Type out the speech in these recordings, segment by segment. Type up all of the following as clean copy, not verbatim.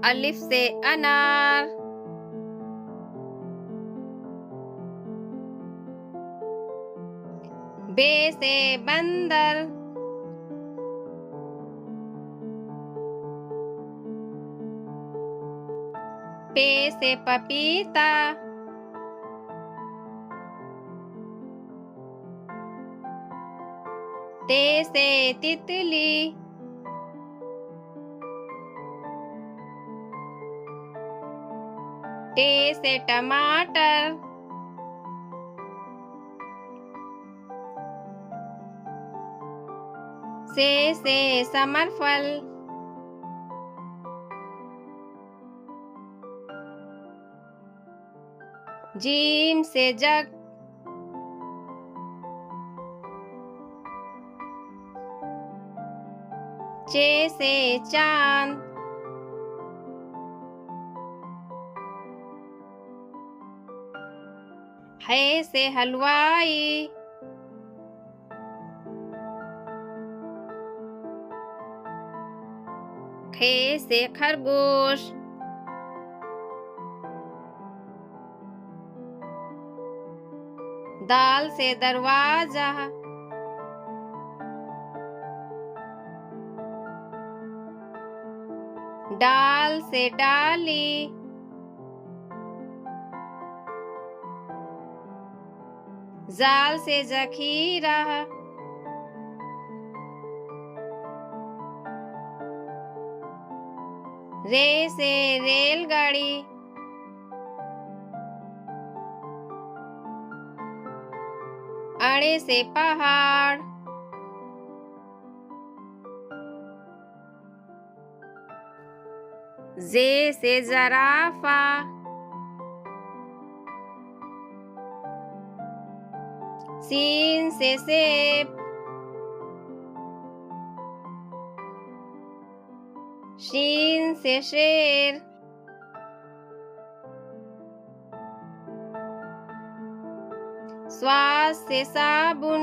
अलिफ से अनार, बे से बंदर, पे से पपीता, ते से तितली, टे से टमाटर, से समरफल, जीम से जग, चे से चांद, है से हलवाई, खे से खरगोश, दाल से दरवाजा, डाल से डाली, जाल से जखीरा, रे से रेलगाड़ी, अड़े से पहाड़, जे से जराफा, सीन से सेब, शीन से शेर, स्वास से साबुन,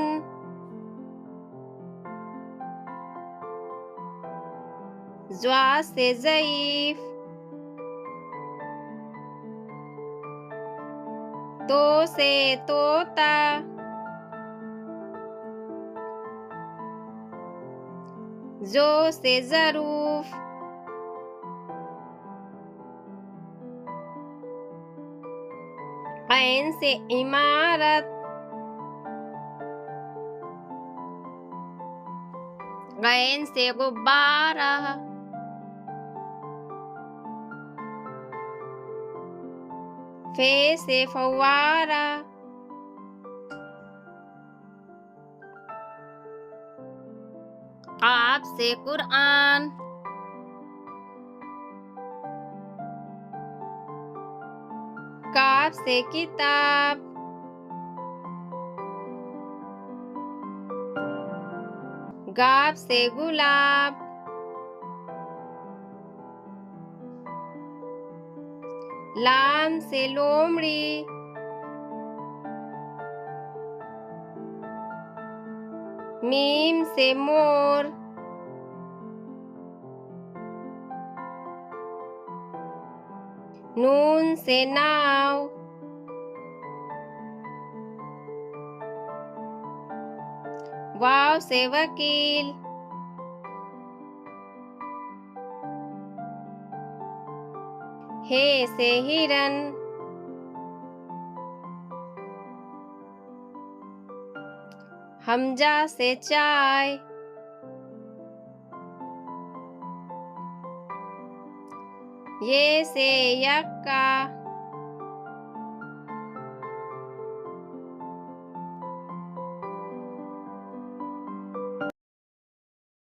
ज्वा से ज़ईफ, तो से तोता, जो से ज़रूफ, ऐन से इमारत, गैन से गुब्बारा, फे से फव्वारा, काफ से कुरआन, काफ से किताब, गाफ से गुलाब, लाम से लोमड़ी, मीम से मोर, नून से नाव, वाव से वकील, हे से हिरन, हमजा से चाय, ये से यक्का,